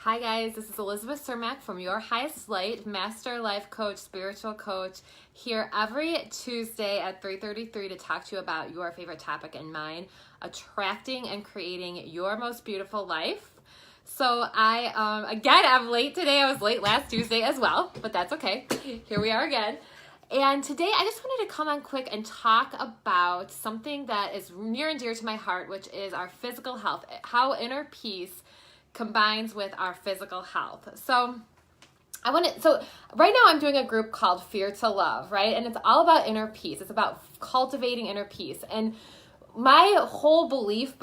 Hi guys, this is Elizabeth Cermak from Your Highest Light, Master Life Coach, Spiritual Coach, here every Tuesday at 3:33 to talk to you about your favorite topic and mine, attracting and creating your most beautiful life. So I'm late today. I was late last Tuesday as well, but that's okay. Here we are again. And today I just wanted to come on quick and talk about something that is near and dear to my heart, which is our physical health, how inner peace combines with our physical health. So right now I'm doing a group called Fear to Love, right? And it's all about inner peace. It's about cultivating inner peace. And my whole belief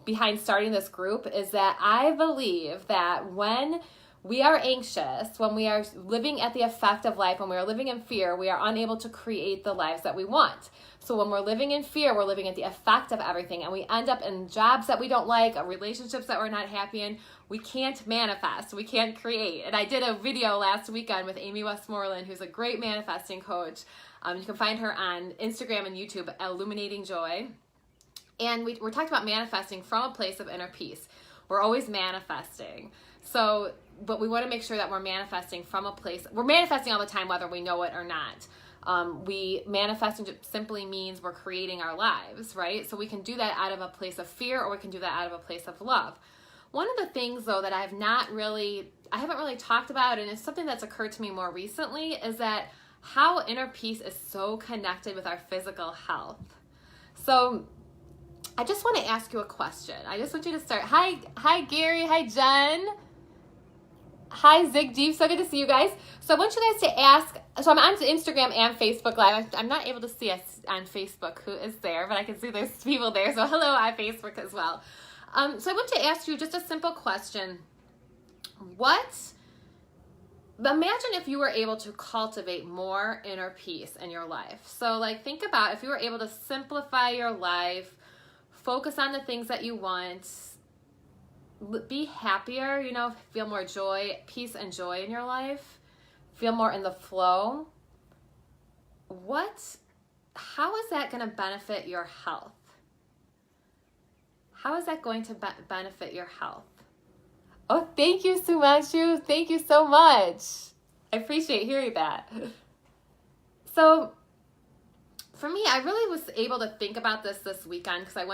behind starting this group is that I believe that when we are anxious, when we are living at the effect of life, when we are living in fear, we are unable to create the lives that we want. So when we're living in fear, we're living at the effect of everything, and we end up in jobs that we don't like, relationships that we're not happy in. We can't manifest, we can't create. And I did a video last weekend with Amy Westmoreland, who's a great manifesting coach. You can find her on Instagram and YouTube, Illuminating Joy. And we're talking about manifesting from a place of inner peace. We're always manifesting. But we want to make sure that we're manifesting from a place, we're manifesting all the time, whether we know it or not. Manifesting simply means we're creating our lives, right? So we can do that out of a place of fear, or we can do that out of a place of love. One of the things though that I haven't really talked about, and it's something that's occurred to me more recently, is that how inner peace is so connected with our physical health. So I just want to ask you a question. I just want you to start. Hi Gary, hi Jen. Hi Zig Deep, so good to see you guys. So I want you guys to ask, so I'm on Instagram and Facebook Live. I'm not able to see us on Facebook who is there, but I can see there's people there. So hello on Facebook as well. So I want to ask you just a simple question. Imagine if you were able to cultivate more inner peace in your life. So think about if you were able to simplify your life, focus on the things that you want, be happier, feel more joy, peace and joy in your life, feel more in the flow. How is that going to benefit your health? How is that going to benefit your health? Oh, thank you, Sumanshu. Thank you so much. I appreciate hearing that. So for me, I really was able to think about this weekend because I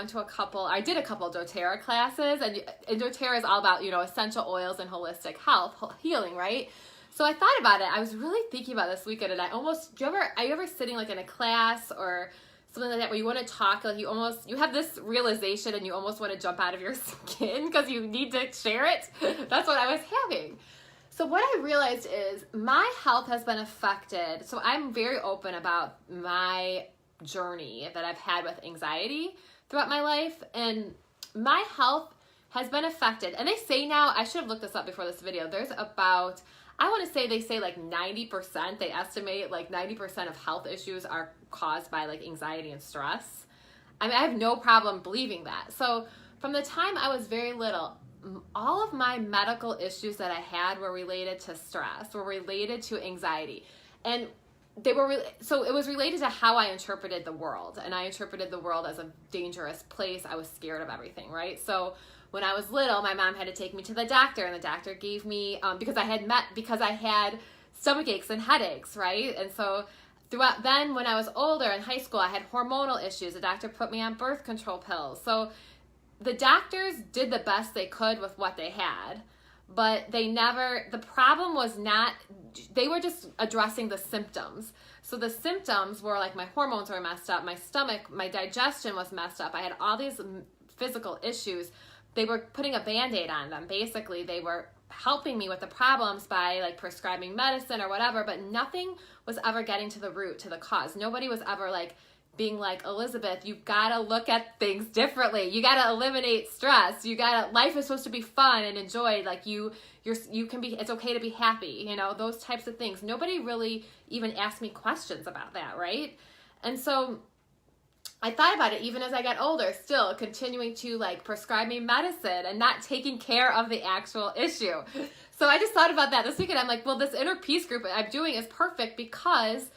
did a couple doTERRA classes, and doTERRA is all about, essential oils and holistic health, healing, right? So I thought about it. I was really thinking about this weekend, and are you ever sitting in a class or something like that where you want to talk, you have this realization and you almost want to jump out of your skin because you need to share it? That's what I was having. So what I realized is my health has been affected. So I'm very open about my journey that I've had with anxiety throughout my life, and my health has been affected. And they say now, I should have looked this up before this video, there's about, they say 90%, they estimate 90% of health issues are caused by anxiety and stress. I mean, I have no problem believing that. So from the time I was very little, all of my medical issues that I had were related to stress, were related to anxiety. And so it was related to how I interpreted the world. And I interpreted the world as a dangerous place. I was scared of everything, right? So when I was little, my mom had to take me to the doctor, and the doctor gave me, because I had stomach aches and headaches, right? And so then when I was older in high school, I had hormonal issues. The doctor put me on birth control pills. So the doctors did the best they could with what they had, but the problem was not, they were just addressing the symptoms. So the symptoms were my hormones were messed up, my stomach, my digestion was messed up. I had all these physical issues. They were putting a Band-Aid on them. Basically, they were helping me with the problems by prescribing medicine or whatever, but nothing was ever getting to the root, to the cause. Nobody was ever being Elizabeth, you've got to look at things differently. You got to eliminate stress. Life is supposed to be fun and enjoyed. It's okay to be happy, those types of things. Nobody really even asked me questions about that, right? And so I thought about it even as I got older, still continuing to prescribe me medicine and not taking care of the actual issue. So I just thought about that this weekend. I'm well, this inner peace group I'm doing is perfect because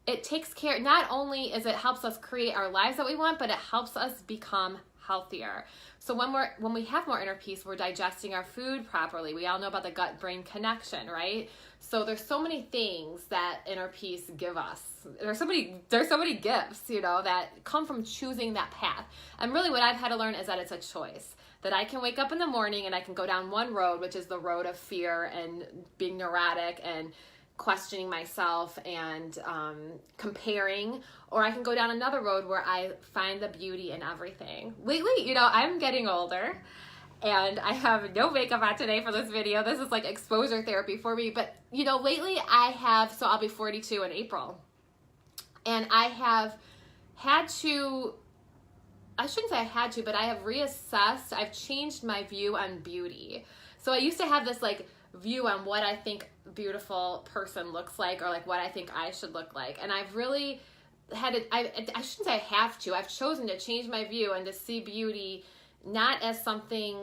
it takes care, not only is it helps us create our lives that we want, but it helps us become healthier. So when we have more inner peace, we're digesting our food properly. We all know about the gut-brain connection, right? So there's so many things that inner peace give us. There's so many gifts, you know, that come from choosing that path. And really what I've had to learn is that it's a choice. That I can wake up in the morning and I can go down one road, which is the road of fear and being neurotic and questioning myself and comparing, or I can go down another road where I find the beauty in everything. Lately, you know, I'm getting older and I have no makeup on today for this video. This is like exposure therapy for me. But, you know, lately so I'll be 42 in April. And I have had to, I shouldn't say I had to, but I have reassessed, I've changed my view on beauty. So I used to have this like view on what I think a beautiful person looks like, or like what I think I should look like. And I've really had it, I shouldn't say I have to, I've chosen to change my view and to see beauty not as something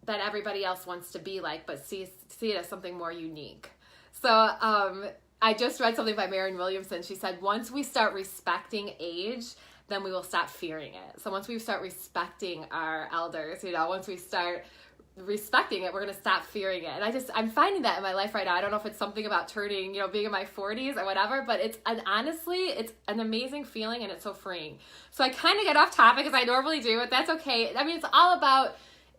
that everybody else wants to be like, but see it as something more unique. So I just read something by Marianne Williamson. She said, once we start respecting age, then we will stop fearing it. So once we start respecting our elders, you know, once we start respecting it, we're going to stop fearing it. And I'm finding that in my life right now. I don't know if it's something about turning, you know, being in my 40s or whatever, but honestly, it's an amazing feeling and it's so freeing. So I kind of get off topic as I normally do, but that's okay. I mean,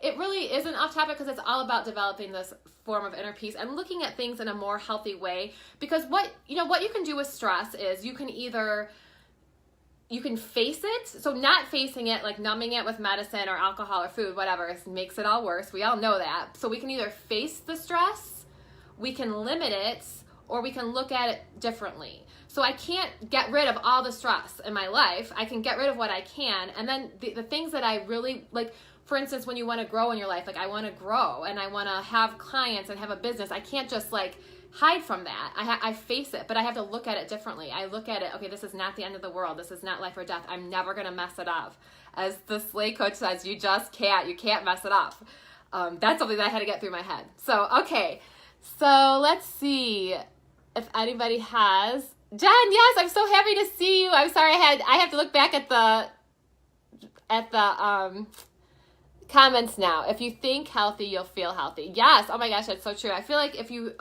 it really isn't off topic because it's all about developing this form of inner peace and looking at things in a more healthy way. Because what you can do with stress is you can face it. So not facing it, like numbing it with medicine or alcohol or food, whatever, makes it all worse. We all know that. So we can either face the stress, we can limit it, or we can look at it differently. So I can't get rid of all the stress in my life. I can get rid of what I can. And then the things that I really, like, for instance, when you want to grow in your life, like I want to grow and I want to have clients and have a business, I can't just like hide from that. I face it, but I have to look at it differently. I look at it, okay, this is not the end of the world. This is not life or death. I'm never going to mess it up. As the Slay Coach says, you can't mess it up. That's something that I had to get through my head. So, okay. So let's see if anybody has. Jen, yes, I'm so happy to see you. I'm sorry I have to look back at the comments now. If you think healthy, you'll feel healthy. Yes. Oh my gosh, that's so true. I feel like if you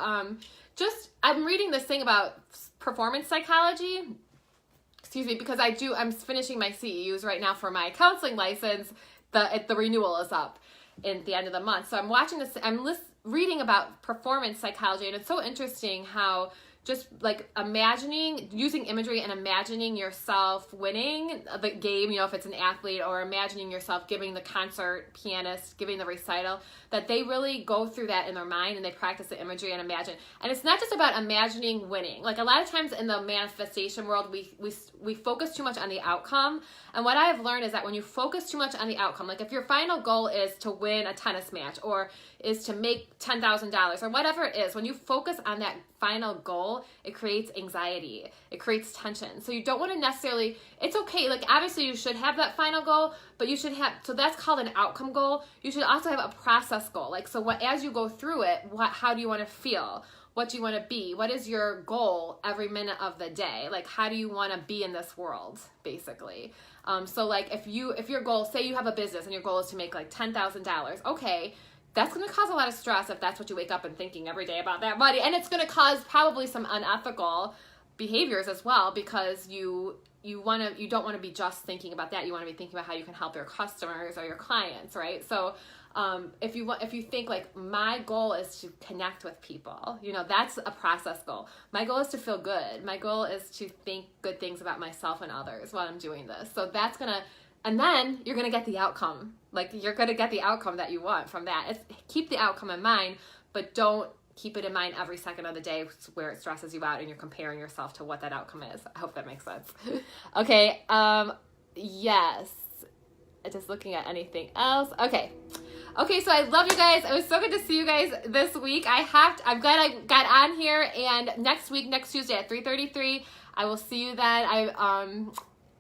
I'm reading this thing about performance psychology. Excuse me, because I'm finishing my CEUs right now for my counseling license. The renewal is up in the end of the month. So I'm watching this. Reading about performance psychology, and it's so interesting how just like using imagery and imagining yourself winning the game, you know, if it's an athlete, or imagining yourself giving the concert pianist, giving the recital, that they really go through that in their mind and they practice the imagery and imagine. And it's not just about imagining winning. Like a lot of times in the manifestation world, we focus too much on the outcome. And what I have learned is that when you focus too much on the outcome, like if your final goal is to win a tennis match or is to make $10,000 or whatever it is, when you focus on that final goal, it creates anxiety. It creates tension. So you don't want to necessarily, it's okay. Like obviously you should have that final goal, but you should have, so that's called an outcome goal. You should also have a process goal. Like, so as you go through it, how do you want to feel? What do you want to be? What is your goal every minute of the day? Like, how do you want to be in this world, basically? So like if your goal, say you have a business and your goal is to make like $10,000, okay, that's going to cause a lot of stress if that's what you wake up and thinking every day about that money. And it's going to cause probably some unethical behaviors as well, because you don't want to be just thinking about that. You want to be thinking about how you can help your customers or your clients, right? So if you think like my goal is to connect with people, you know, that's a process goal. My goal is to feel good. My goal is to think good things about myself and others while I'm doing this. So that's and then you're going to get the outcome. Like you're going to get the outcome that you want from that. Keep the outcome in mind, but don't keep it in mind every second of the day where it stresses you out and you're comparing yourself to what that outcome is. I hope that makes sense. Okay. Yes. Just looking at anything else. Okay, so I love you guys. It was so good to see you guys this week. I'm glad I got on here, and next Tuesday at 3:33, I will see you then.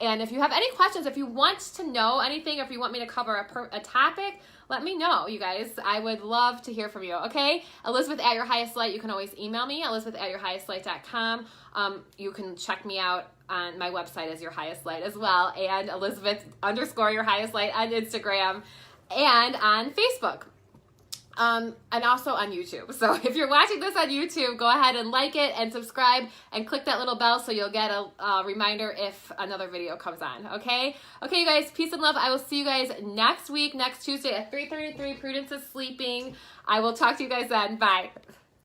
And if you have any questions, if you want to know anything, or if you want me to cover a topic, let me know, you guys. I would love to hear from you, okay? Elizabeth at Your Highest Light. You can always email me, elizabeth@yourhighestlight.com. You can check me out on my website as Your Highest Light as well, and Elizabeth_Your Highest Light on Instagram and on Facebook. And also on YouTube. So if you're watching this on YouTube, go ahead and like it and subscribe and click that little bell so you'll get a reminder if another video comes on, okay? Okay, you guys, peace and love. I will see you guys next week, next Tuesday at 3:33. Prudence is sleeping. I will talk to you guys then. Bye.